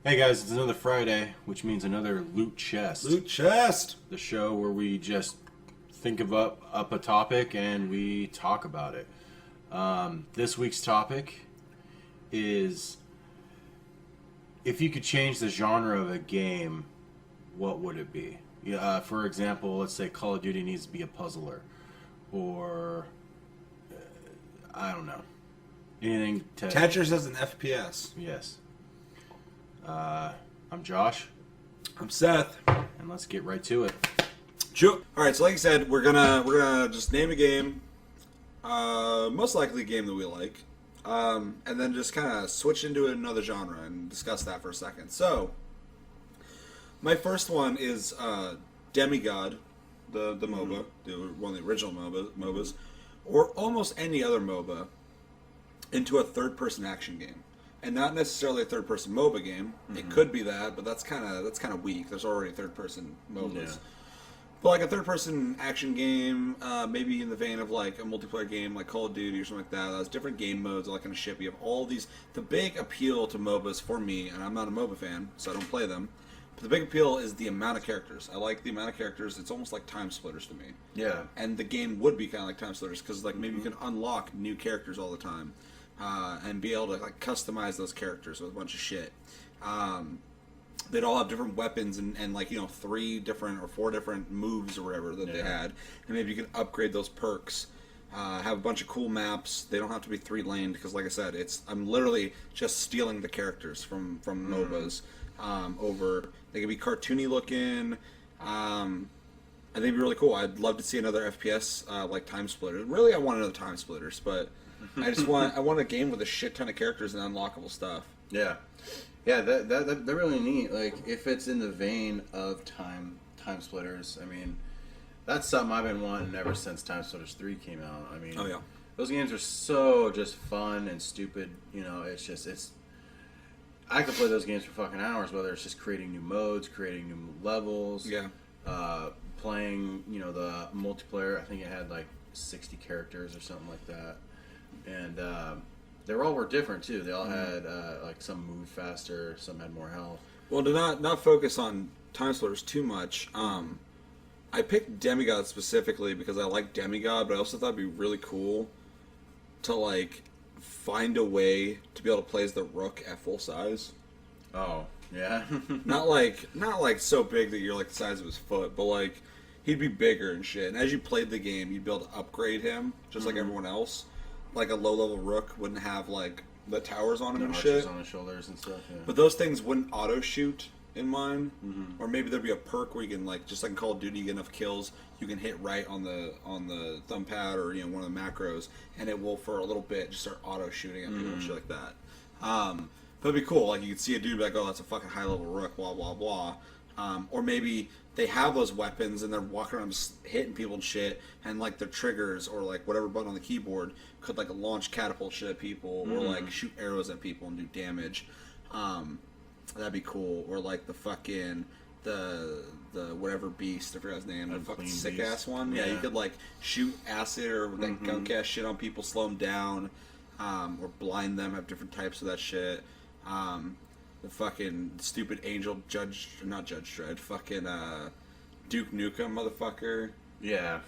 Hey guys, it's another Friday, which means another Loot Chest. Loot Chest! The show where we just think of up a topic and we talk about it. This week's topic is, if you could change the genre of a game, what would it be? For example, let's say Call of Duty needs to be a puzzler. Or, I don't know. Anything to... Tetris as an FPS. Yes. I'm Josh, I'm Seth. and let's get right to it. Sure. Alright, so like I said, we're gonna just name a game. Most likely a game that we like. And then just kind of switch into another genre and discuss that for a second. So, my first one is Demigod, the MOBA, one of the original MOBAs, or almost any other MOBA, into a third-person action game. And not necessarily a third-person MOBA game. Mm-hmm. It could be that, but that's kind of weak. There's already third-person MOBAs. Yeah. But like a third-person action game, maybe in the vein of like a multiplayer game like Call of Duty or something like that. Has different game modes, all that kind of shit. You have all these. The big appeal to MOBAs for me, and I'm not a MOBA fan, so I don't play them. But the big appeal is the amount of characters. I like the amount of characters. It's almost like Time Splitters to me. Yeah. And the game would be kind of like Time Splitters because like maybe you can unlock new characters all the time. And be able to like customize those characters with a bunch of shit. They'd all have different weapons and like 3 different or 4 different moves or whatever that they had, and maybe you could upgrade those perks. Have a bunch of cool maps. They don't have to be 3-laned because, like I said, I'm literally just stealing the characters from MOBAs. Over they could be cartoony looking. I think it'd be really cool. I'd love to see another FPS like Time Splitters. Really, I want another Time Splitters, but. I want a game with a shit ton of characters and unlockable stuff. Yeah, they're really neat. Like if it's in the vein of Time Splitters, I mean, that's something I've been wanting ever since Time Splitters 3 came out. I mean, those games are so just fun and stupid. I could play those games for fucking hours. Whether it's just creating new modes, creating new levels, playing the multiplayer. I think it had like 60 characters or something like that. And they all were different too. They all had like some moved faster, some had more health. Well, to not focus on Time Splitters too much, I picked Demigod specifically because I like Demigod, but I also thought it'd be really cool to like find a way to be able to play as the Rook at full size. Oh, yeah. not like so big that you're like the size of his foot, but like he'd be bigger and shit. And as you played the game, you'd be able to upgrade him just like everyone else. Like a low-level Rook wouldn't have like the towers on him and shit. On his shoulders and stuff. Yeah. But those things wouldn't auto-shoot in mine. Mm-hmm. Or maybe there'd be a perk where you can like just like in Call of Duty, you get enough kills, you can hit right on the thumb pad or one of the macros, and it will for a little bit just start auto-shooting at people and shit like that. But it'd be cool. Like you could see a dude be like, oh, that's a fucking high-level Rook, blah blah blah. Or maybe they have those weapons and they're walking around just hitting people and shit, and like their triggers or like whatever button on the keyboard could like launch catapult shit at people or like shoot arrows at people and do damage. That'd be cool. Or like the fucking the whatever beast, I forgot his name, the fucking sick ass one. Yeah, you could like shoot acid or like gunk ass shit on people, slow them down, or blind them. Have different types of that shit. The fucking stupid Angel not Judge Dredd, fucking Duke Nukem motherfucker. Yeah.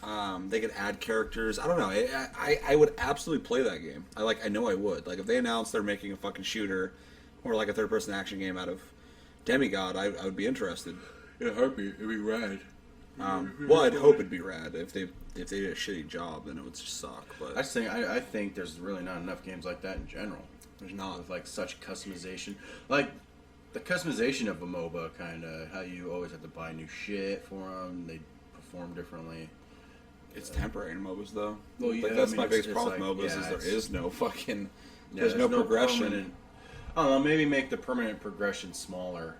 They could add characters. I don't know. I would absolutely play that game. I know I would. Like if they announced they're making a fucking shooter or like a third-person action game out of Demigod, I would be interested. Yeah, heartbeat. It'd be rad. Well, I'd hope it'd be rad. If they did a shitty job, then it would just suck. But I think there's really not enough games like that in general. There's not. With like such customization. Like the customization of a MOBA, kind of how you always have to buy new shit for them. They perform differently. It's temporary in MOBAs though. Well, yeah, that's my biggest problem with MOBAs is there is no fucking there's no progression. I don't know, maybe make the permanent progression smaller.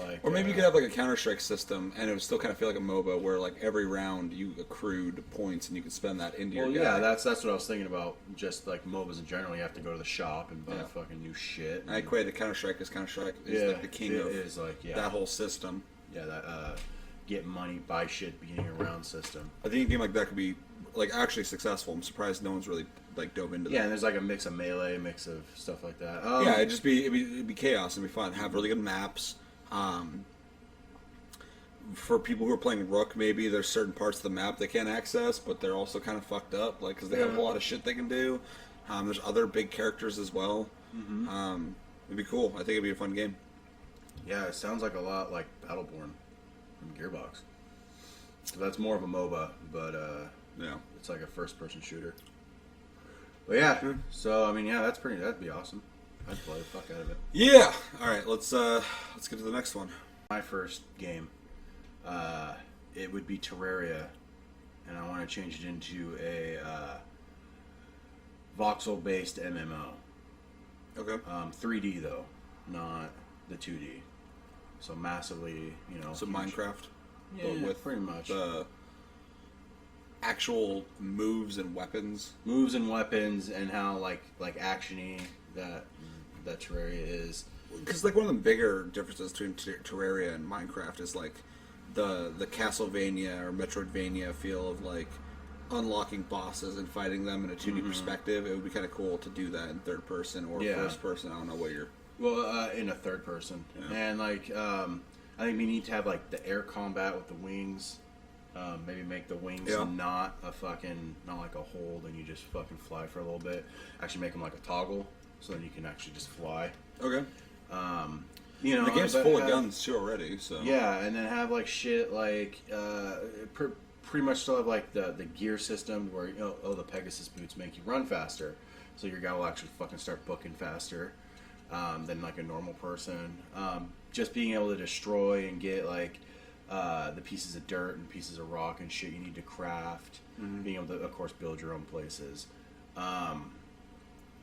Like, or maybe you could have like a Counter-Strike system and it would still kind of feel like a MOBA where like every round you accrued points and you could spend that into your guy. Yeah, that's what I was thinking about. Just like MOBAs in general, you have to go to the shop and buy fucking new shit. I equate the Counter-Strike is like the king of is like, that whole system. Yeah, that get money, buy shit, being a round system. I think a game like that could be like actually successful. I'm surprised no one's really like dove into that. Yeah, and there's like a mix of Melee, a mix of stuff like that. Yeah, it'd be chaos. It'd be fun. Have really good maps. For people who are playing Rook, maybe there's certain parts of the map they can't access, but they're also kind of fucked up, like because they have a lot of shit they can do. There's other big characters as well. It'd be cool. I think it'd be a fun game. Yeah, it sounds like a lot like Battleborn from Gearbox. So that's more of a MOBA, but Yeah. it's like a first-person shooter. But yeah, so I mean, yeah, that'd be awesome. I'd play the fuck out of it. Yeah. All right. Let's get to the next one. My first game, it would be Terraria, and I want to change it into a voxel-based MMO. Okay. 3D though, not the 2D. So massively, So huge. Minecraft, Yeah, but with pretty much. the actual moves and weapons. Moves and weapons, and how like actiony that Terraria is. Because like one of the bigger differences between Terraria and Minecraft is like the Castlevania or Metroidvania feel of like unlocking bosses and fighting them in a 2D perspective. It would be kind of cool to do that in third person or first person. I don't know what you're. Well, in a third person, and like I think we need to have like the air combat with the wings. Maybe make the wings not like a hold and you just fucking fly for a little bit. Actually, make them like a toggle, so then you can actually just fly. Okay. The game's full of guns too already. So yeah, and then have like shit like pretty much still have like the gear system where the Pegasus boots make you run faster, so your guy will actually fucking start booking faster than like a normal person. Just being able to destroy and get like the pieces of dirt and pieces of rock and shit you need to craft. Being able to, of course, build your own places.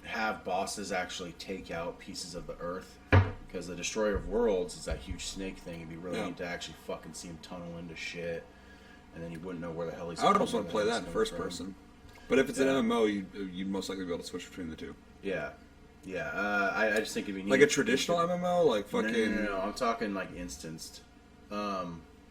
Have bosses actually take out pieces of the earth, because the Destroyer of Worlds is that huge snake thing. It'd be really neat to actually fucking see him tunnel into shit, and then you wouldn't know where the hell he's. I would also want to play that in first person. But if it's an MMO, you'd most likely be able to switch between the two. Yeah. I just think it'd be neat. Like a traditional MMO, like fucking. No. I'm talking like instanced.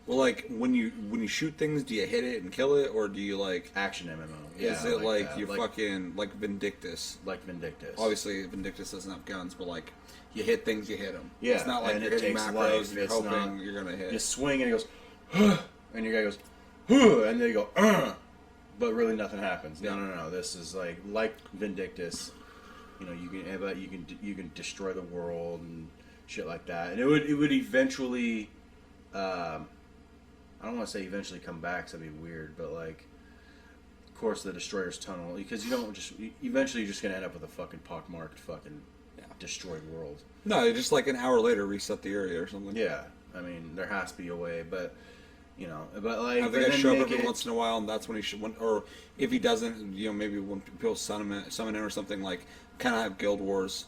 Well, like when you shoot things, do you hit it and kill it, or do you like action MMO? Is it like that. you fucking like Vindictus? Like Vindictus. Obviously, Vindictus doesn't have guns, but like you hit things, you hit them. Yeah, it's not like and you're it hitting takes macros life. and you're It's hoping not- you're gonna hit. You swing and he goes, huh, and your guy goes, huh, and then you go, but really nothing happens. No. This is like Vindictus. You can destroy the world and shit like that, and it would eventually. I don't want to say eventually come back, so that'd be weird, but like, of course, the Destroyer's tunnel, because eventually you're just gonna end up with a fucking pockmarked fucking destroyed world. No, just like an hour later, reset the area or something. Yeah, I mean there has to be a way, but but like have the guy show up every once in a while, and that's when he should. Or if he doesn't, maybe when people summon him or something, like kind of have Guild Wars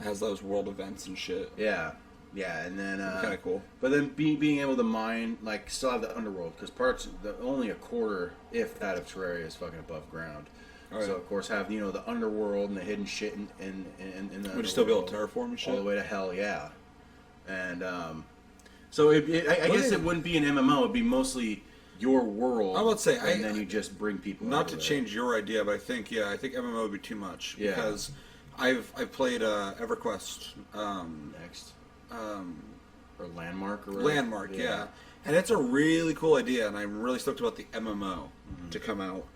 has those world events and shit. Yeah, and then kind of cool. But then being able to mine, like, still have the underworld, because only a quarter, if that, of Terraria is fucking above ground. Oh, yeah. So of course have the underworld and the hidden shit in the. Would you still be able to terraform and shit all the way to hell? Yeah, and so I guess it wouldn't be an MMO. It'd be mostly your world. I would say, and then you just bring people. Not to change your idea, but I think MMO would be too much because I've played EverQuest. Next. Or Landmark or whatever. Landmark, yeah. And it's a really cool idea, and I'm really stoked about the MMO to come out.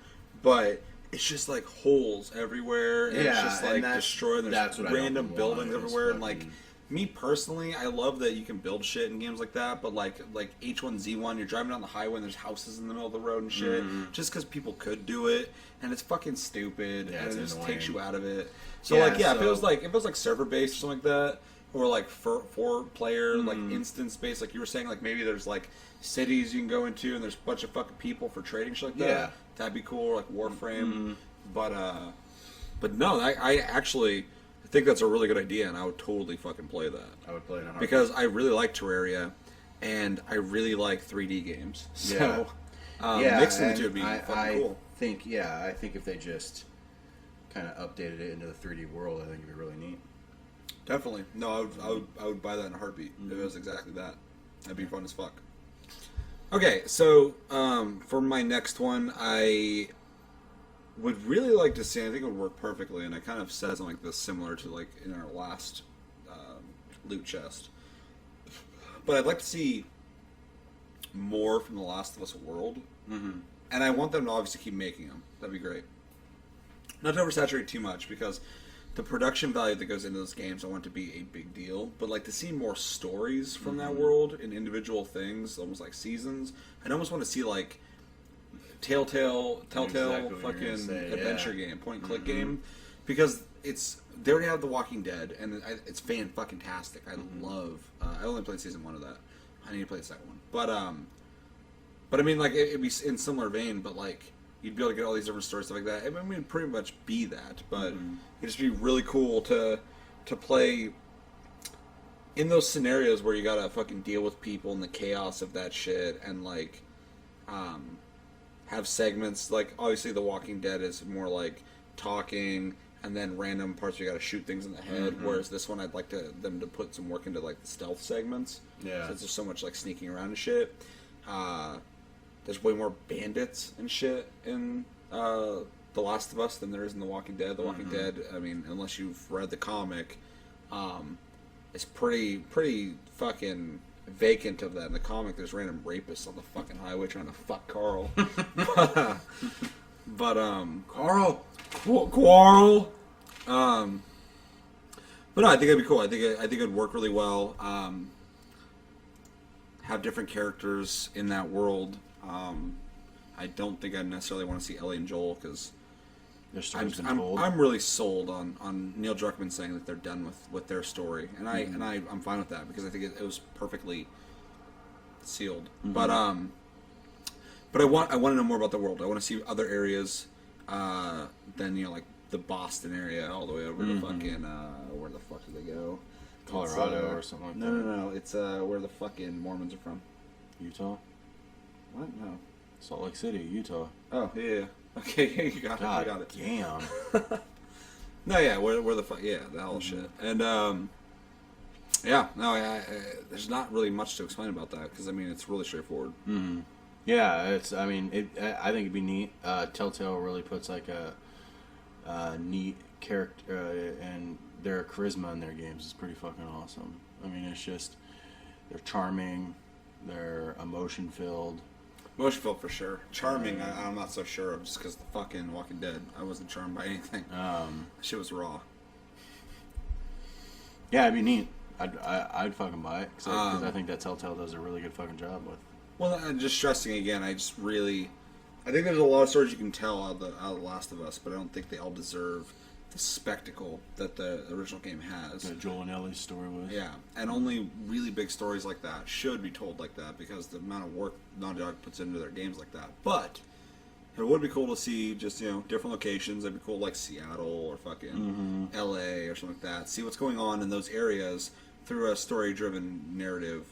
But it's just like holes everywhere, and it's just like destroyed. There's random buildings everywhere, and like me personally, I love that you can build shit in games like that. But like H1Z1, you're driving down the highway and there's houses in the middle of the road and shit, just because people could do it, and it's fucking stupid, and it just takes you out of it. So if it was like server based or something like that. Or like four player like instance based, like you were saying, like maybe there's like cities you can go into and there's a bunch of fucking people for trading shit like that. Yeah. That'd be cool, or like Warframe. But no, I actually think that's a really good idea, and I would totally fucking play that. I would play it in a heartbeat. Because I really like Terraria, and I really like 3D games. So mixing the two would be fucking cool. I think if they just kind of updated it into the 3D world, I think it'd be really neat. Definitely. No, I would buy that in a heartbeat if it was exactly that. That'd be fun as fuck. Okay, so for my next one, I would really like to see. I think it would work perfectly, and I kind of said something like this similar to like in our last loot chest. But I'd like to see more from the Last of Us world, and I want them to obviously keep making them. That'd be great. Not to oversaturate too much because the production value that goes into those games, I want to be a big deal. But like to see more stories from that world and individual things, almost like seasons. I'd almost want to see like Telltale Exactly what you're fucking gonna say, adventure yeah. game, point and click game, because they already have The Walking Dead, and it's fucking tastic. I love. I only played season 1 of that. I need to play the second one, but I mean, like it'd be in similar vein, but like you'd be able to get all these different stories, stuff like that. I mean, it'd pretty much be that, but it'd just be really cool to play in those scenarios where you gotta fucking deal with people and the chaos of that shit, and like have segments like obviously The Walking Dead is more like talking and then random parts where you gotta shoot things in the head, whereas this one I'd like them to put some work into like the stealth segments. Yeah. Since there's so much like sneaking around and shit. There's way more bandits and shit in The Last of Us than there is in The Walking Dead. The Walking Dead, I mean, unless you've read the comic, it's pretty fucking vacant of that. In the comic, there's random rapists on the fucking highway trying to fuck Carl. but Carl. Quarrel. But no, I think it'd be cool. I think it'd work really well. Have different characters in that world. I don't think I necessarily want to see Ellie and Joel because Their story's been told. I'm really sold on Neil Druckmann saying that they're done with their story, and I'm fine with that because I think it was perfectly sealed. But I want to know more about the world. I want to see other areas than like the Boston area all the way over to fucking where the fuck do they go? Colorado or something like that. No. It's where the fucking Mormons are from. Utah? What? No. Salt Lake City, Utah. Oh yeah. Okay, you got it. God You got it. damn. No, yeah, where the fuck? Yeah, the hell shit. And yeah, no, there's not really much to explain about that because I mean it's really straightforward. Yeah, it's. I mean, I think it'd be neat. Telltale really puts like a neat character and their charisma in their games is pretty fucking awesome. I mean, it's just they're charming, they're emotion filled. Motionful for sure. Charming, I'm not so sure of just because the fucking Walking Dead. I wasn't charmed by anything. Shit was raw. Yeah, it'd be neat. I'd fucking buy it because I think that Telltale does a really good fucking job with. Well, and just stressing again, I think there's a lot of stories you can tell out of The Last of Us, but I don't think they all deserve the spectacle that the original game has. That Joel and Ellie's story was. Yeah, and only really big stories like that should be told like that because the amount of work Naughty Dog puts into their games like that. But it would be cool to see just different locations. It'd be cool like Seattle or fucking L.A. or something like that. See what's going on in those areas through a story-driven narrative.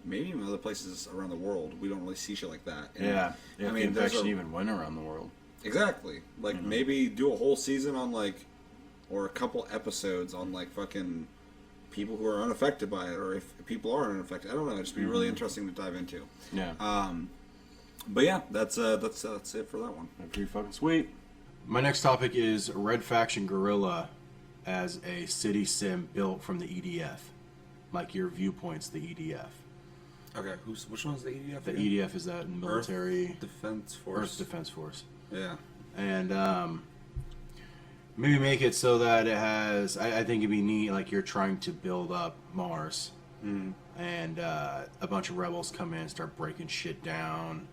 Maybe even other places around the world. We don't really see shit like that. And, Yeah, if I the mean, infection even went around the world. Exactly. Like maybe do a whole season on like, or a couple episodes on like fucking people who are unaffected by it, or if people are unaffected. I don't know. It'd just be really interesting to dive into. Yeah. But yeah, that's it for that one. That'd be pretty fucking sweet. My next topic is Red Faction Guerrilla as a city sim built from the EDF, like your viewpoints, the EDF. Okay, which one's the EDF? The EDF is that military Defense Force. Earth Defense Force. Yeah. And maybe make it so that it has. I think it'd be neat, like you're trying to build up Mars, and a bunch of rebels come in and start breaking shit down.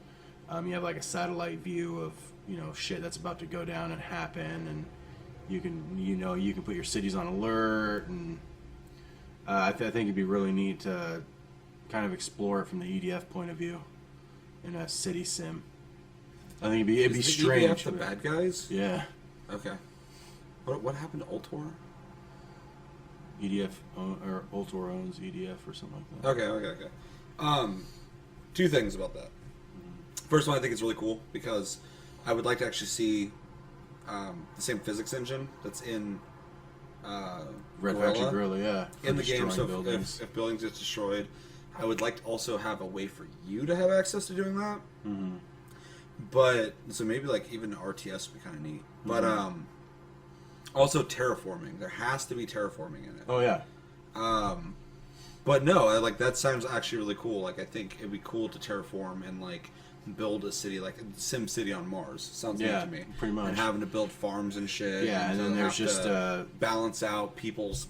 You have like a satellite view of shit that's about to go down and happen, and you can put your cities on alert, and I think it'd be really neat to kind of explore it from the EDF point of view in a city sim. I think it'd be strange. EDF the bad guys? Yeah. Okay. What happened to Ultor? EDF or Ultor owns EDF or something like that. Okay. Two things about that. First one, I think it's really cool because I would like to actually see the same physics engine that's in Red Faction Guerrilla, yeah. In the game, so buildings. if buildings get destroyed, I would like to also have a way for you to have access to doing that. Mm-hmm. But so maybe like even RTS would be kind of neat. But also terraforming. There has to be terraforming in it. Oh yeah. But no, like that sounds actually really cool. Like I think it'd be cool to terraform and like build a city like Sim City on Mars. Sounds good to me. Pretty much. And having to build farms and shit. Yeah, and then there's just balance out people's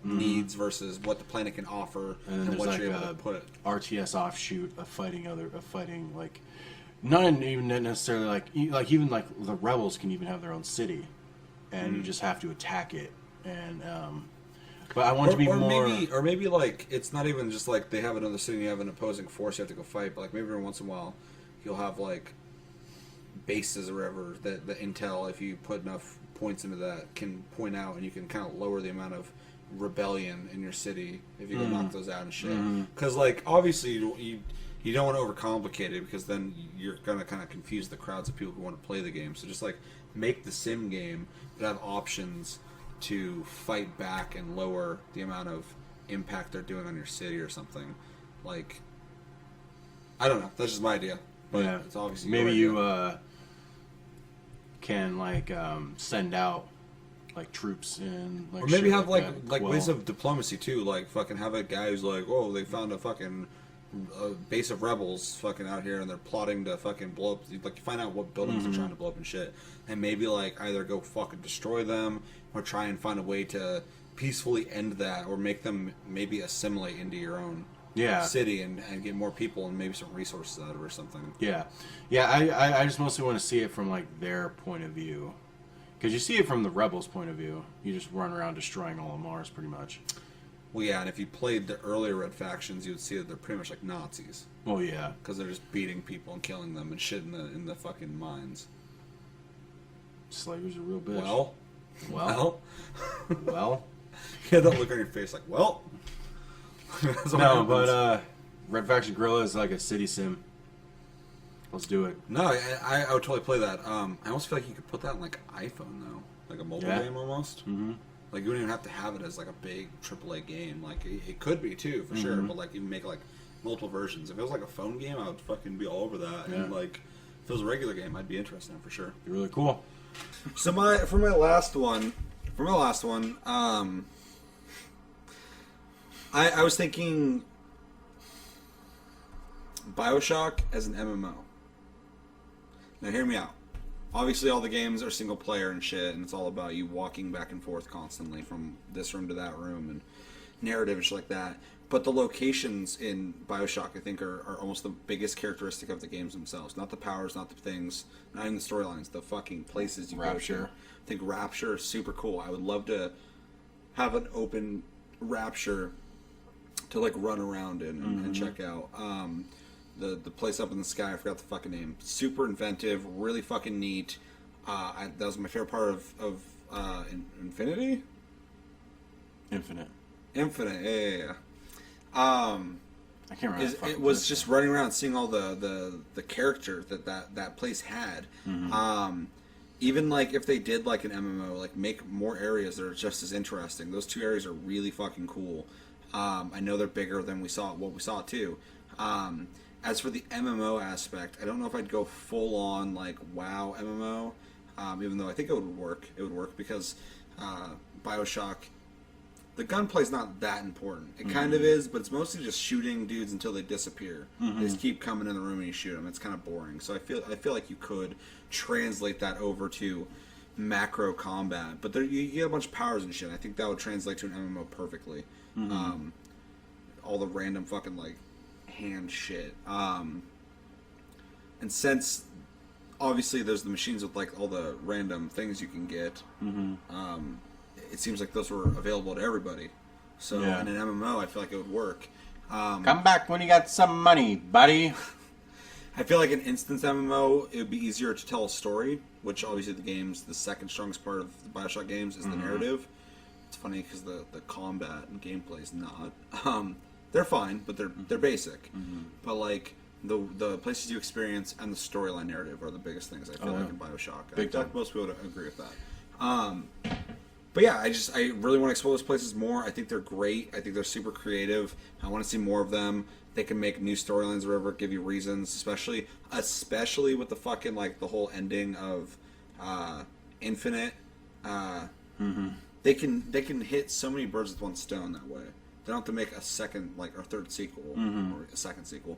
needs versus what the planet can offer and then what there's you're like able to put. RTS offshoot of fighting like not even necessarily like even like the rebels can even have their own city, and you just have to attack it. And but I want to be more, or maybe like it's not even just like they have another city, and you have an opposing force you have to go fight, but like maybe every once in a while you'll have like bases or whatever that the intel, if you put enough points into that, can point out, and you can kind of lower the amount of rebellion in your city if you can knock those out and shit. Because like obviously you don't want to overcomplicate it, because then you're gonna kind of confuse the crowds of people who want to play the game. So just like make the sim game, but have options to fight back and lower the amount of impact they're doing on your city or something. Like I don't know. That's just my idea. But yeah, it's obviously maybe you can like send out like troops in, like, or maybe have like ways of diplomacy too. Like fucking have a guy who's like, oh, they found a fucking base of rebels fucking out here, and they're plotting to fucking blow up. Like you find out what buildings they're trying to blow up and shit, and maybe like either go fucking destroy them or try and find a way to peacefully end that, or make them maybe assimilate into your own city and get more people and maybe some resources out of it or something. Yeah. I just mostly want to see it from like their point of view, because you see it from the rebels' point of view. You just run around destroying all of Mars, pretty much. Well, yeah, and if you played the earlier Red factions, you would see that they're pretty much like Nazis. Oh yeah, because they're just beating people and killing them and shit in the fucking mines. Slaver's a real bitch. Well. Yeah, that look on your face like, well. No, but Red Faction Guerrilla is like a city sim. Let's do it. No, I would totally play that. I almost feel like you could put that on like an iPhone though, like a mobile game almost. Mm-hmm. Like you wouldn't even have to have it as like a big AAA game. Like it could be too, for sure. But like you can make like multiple versions. If it was like a phone game, I would fucking be all over that. Yeah. And like if it was a regular game, I'd be interested in it for sure. Be really cool. So my last one, I was thinking BioShock as an MMO. Now hear me out. Obviously all the games are single player and shit, and it's all about you walking back and forth constantly from this room to that room and narrative and shit like that. But the locations in BioShock, I think, are almost the biggest characteristic of the games themselves. Not the powers, not the things, not even the storylines, the fucking places you go to. I think Rapture is super cool. I would love to have an open Rapture to like run around in and check out. The place up in the sky, I forgot the fucking name. Super inventive, really fucking neat. That was my favorite part of Infinity? Infinite, yeah. I can't remember. It was just running around seeing all the character that place had. Even like if they did like an MMO, like make more areas that are just as interesting. Those two areas are really fucking cool. I know they're bigger than we saw too. As for the MMO aspect, I don't know if I'd go full on like WoW MMO, even though I think it would work. It would work because BioShock, the gunplay's not that important. It kind of is, but it's mostly just shooting dudes until they disappear. They just keep coming in the room and you shoot them. It's kind of boring. So I feel like you could translate that over to macro combat, but you get a bunch of powers and shit. I think that would translate to an MMO perfectly. All the random fucking like hand shit. And since obviously there's the machines with like all the random things you can get, it seems like those were available to everybody. So in an MMO, I feel like it would work. Come back when you got some money, buddy. I feel like an instance MMO, it would be easier to tell a story, which obviously the second strongest part of the BioShock games is the narrative. It's funny because the combat and gameplay is not. They're fine, but they're basic. But like the places you experience and the storyline narrative are the biggest things I feel like in BioShock. I think most people would agree with that. But yeah, I really want to explore those places more. I think they're great. I think they're super creative. I want to see more of them. They can make new storylines or whatever, give you reasons, especially with the fucking like the whole ending of Infinite. They can hit so many birds with one stone that way. They don't have to make a second or third sequel or a second sequel.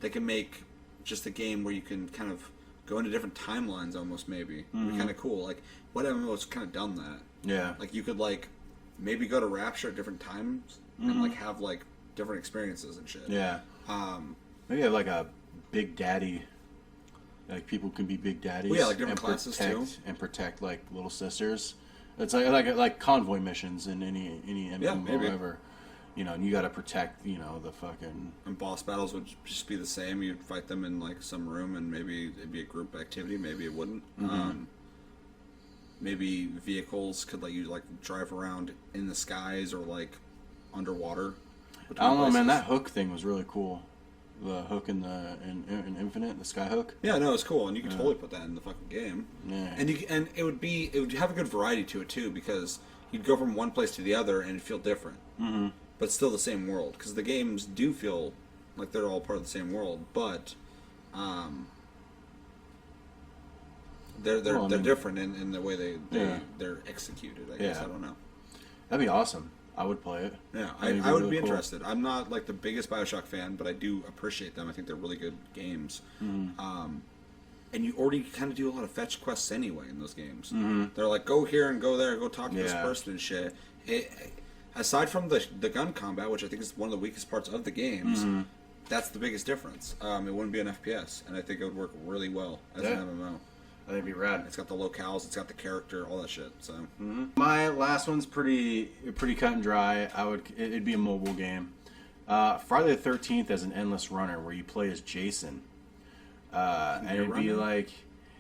They can make just a game where you can kind of go into different timelines almost, maybe. It'd be kind of cool. Like, what MMO's kind of done that? Yeah. Like, you could, like, maybe go to Rapture at different times and, like, have, like, different experiences and shit. Yeah. Maybe have, like, a Big Daddy. Like, people can be Big Daddies. Well, yeah, like different classes, too. And protect, like, little sisters. It's like convoy missions in any MMO ever. You know, and you got to protect, you know, the fucking... And boss battles would just be the same. You'd fight them in, like, some room, and maybe it'd be a group activity. Maybe it wouldn't. Maybe vehicles could let you, like, drive around in the skies or, like, underwater. I don't know, man. That hook thing was really cool. The hook in Infinite, the sky hook. Yeah, no, it's cool, and you can totally put that in the fucking game. Yeah. And it would have a good variety to it, too, because you'd go from one place to the other, and it'd feel different. Mm-hmm. But still the same world, because the games do feel like they're all part of the same world, but they're different in the way they're executed. I guess I don't know. That'd be awesome. I would play it. Yeah, I would be interested. I'm not like the biggest BioShock fan, but I do appreciate them. I think they're really good games. Mm-hmm. And you already kind of do a lot of fetch quests anyway in those games. Mm-hmm. They're like, go here and go there, go talk to this person and shit. Aside from the gun combat, which I think is one of the weakest parts of the games, that's the biggest difference. It wouldn't be an FPS, and I think it would work really well as an MMO. I think it'd be rad. It's got the locales, it's got the character, all that shit. So my last one's pretty cut and dry. It'd be a mobile game. Friday the 13th as an endless runner, where you play as Jason, and it'd be like,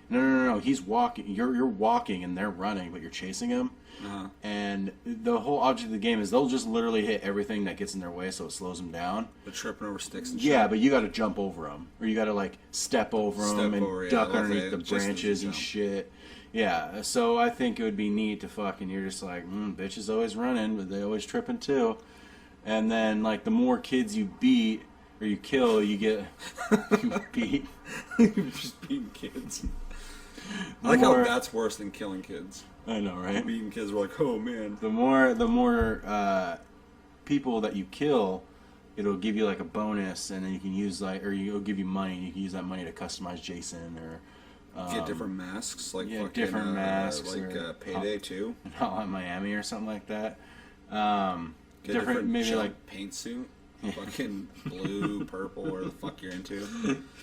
no. He's walking. You're walking, and they're running, but you're chasing him. Uh-huh. And the whole object of the game is they'll just literally hit everything that gets in their way, so it slows them down. But tripping over sticks and shit. Yeah, but you got to jump over them, or you got to like step over them and duck underneath the branches and shit. Yeah, so I think it would be neat to fucking. You're just like, bitch is always running, but they always tripping too. And then like the more kids you beat or you kill, you get beat. You're just beating kids. I like how that's worse than killing kids. I know, right? Beating kids were like, oh man. The more people that you kill, it'll give you like a bonus, and then you can use it'll give you money. And you can use that money to customize Jason or get different masks, like fucking, different masks, like Payday 2, Hotline Miami or something like that. Get different maybe like paint suit. Fucking blue, purple, or the fuck you're into.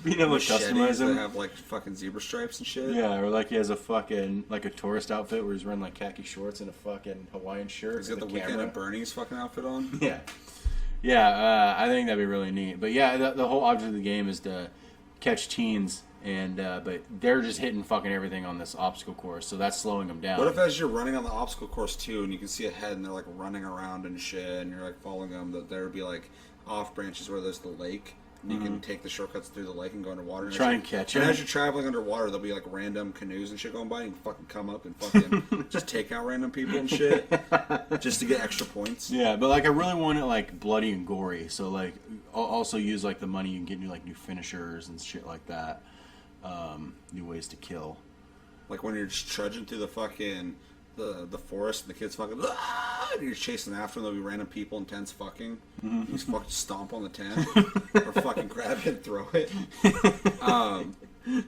You know, like customize them. That have like fucking zebra stripes and shit. Yeah, or like he has a fucking like a tourist outfit where he's wearing like khaki shorts and a fucking Hawaiian shirt. He's got the Weekend at Bernie's fucking outfit on. Yeah. I think that'd be really neat. But yeah, the whole object of the game is to catch teens. And but they're just hitting fucking everything on this obstacle course, so that's slowing them down. What if as you're running on the obstacle course too, and you can see ahead, and they're like running around and shit, and you're like following them, that there would be like off branches where there's the lake, and you can take the shortcuts through the lake and go underwater. And try and catch them. And as you're traveling underwater, there'll be like random canoes and shit going by, and you can fucking come up and fucking just take out random people and shit, just to get extra points. Yeah, but like I really want it like bloody and gory, so like I'll also use like the money you can get new finishers and shit like that. New ways to kill. Like when you're just trudging through the fucking the forest and the kids fucking and you're chasing after them, there'll be random people in tents fucking. You just fucking stomp on the tent or fucking grab it and throw it.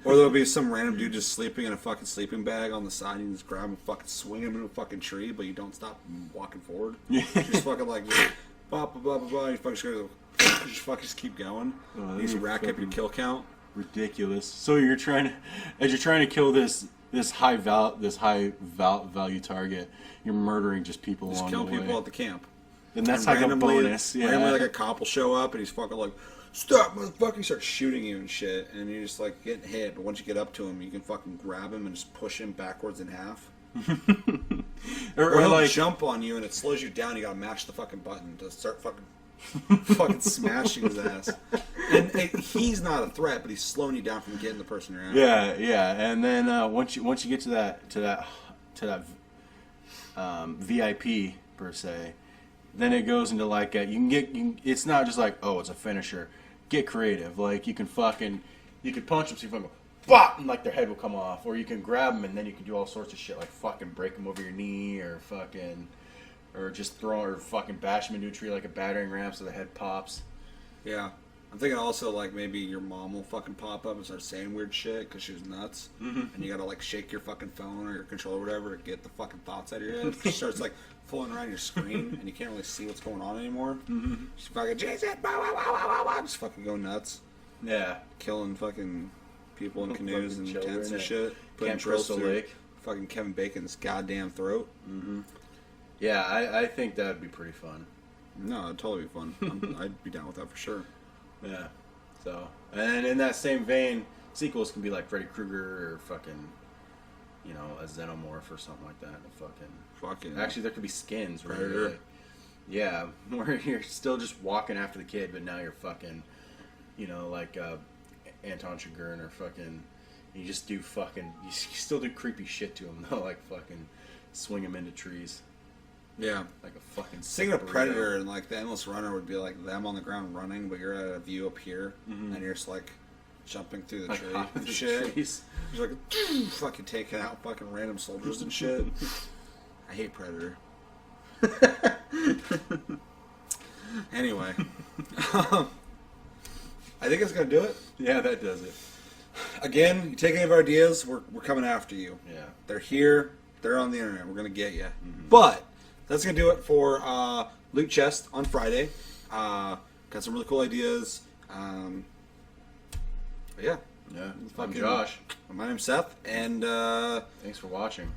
Or there'll be some random dude just sleeping in a fucking sleeping bag on the side, and you just grab him and fucking swing him into a fucking tree, but you don't stop walking forward. You just fucking like just blah blah blah blah blah, you just keep going. You just rack up your kill count. Ridiculous. So you're trying to kill this high value target, you're murdering just people along the way. Just kill people at the camp. And that's like a bonus. Yeah. Randomly, like a cop will show up and he's fucking like, stop, motherfucker! He starts shooting you and shit, and you're just like getting hit. But once you get up to him, you can fucking grab him and just push him backwards in half. or he'll like jump on you and it slows you down. You gotta mash the fucking button to start fucking smashing his ass. And he's not a threat, but he's slowing you down from getting the person you're after. Yeah. And then once you get to that VIP per se. Then it goes into like it's not just like, oh, it's a finisher. Get creative. Like you can punch them so you fucking go bop, and like their head will come off, or you can grab them and then you can do all sorts of shit like fucking break them over your knee or just fucking bash them into a tree like a battering ram so the head pops. Yeah. I'm thinking also like maybe your mom will fucking pop up and start saying weird shit because she was nuts, and you gotta like shake your fucking phone or your controller or whatever to get the fucking thoughts out of your head. She starts like fooling around your screen and you can't really see what's going on anymore. She's fucking Jason, just fucking go nuts. Yeah, killing fucking people in canoes and tents and shit. Putting drills through Lake. Fucking Kevin Bacon's goddamn throat. Yeah, I think that'd be pretty fun. No, it'd totally be fun. I'd be down with that for sure. Yeah. So, and in that same vein, sequels can be like Freddy Krueger or fucking, a Xenomorph or something like that. Fucking. Actually, there could be skins. Predator. Yeah, where you're still just walking after the kid, but now you're fucking, like Anton Chigurh or fucking. You just do fucking. You still do creepy shit to him though, like fucking swing him into trees. Yeah. Like a fucking. Thinking of Predator and like the Endless Runner would be like them on the ground running, but you're at a view up here, and you're just like jumping through the tree and shit. Trees. You're like fucking taking out fucking random soldiers and shit. I hate Predator. Anyway, I think it's gonna do it. Yeah, that does it. Again, you take any of our ideas, we're coming after you. Yeah, they're here. They're on the internet. We're gonna get you. But that's going to do it for Loot Chest on Friday. Got some really cool ideas. Yeah. I'm Josh. My name's Seth. And thanks for watching.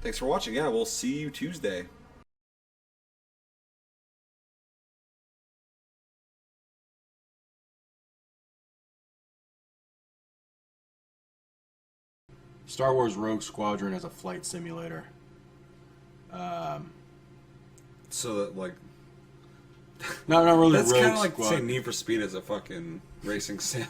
Yeah, we'll see you Tuesday. Star Wars Rogue Squadron is a flight simulator. So that like, not really. That's Rogue kind of like Squad. saying Need for Speed is a fucking racing sim.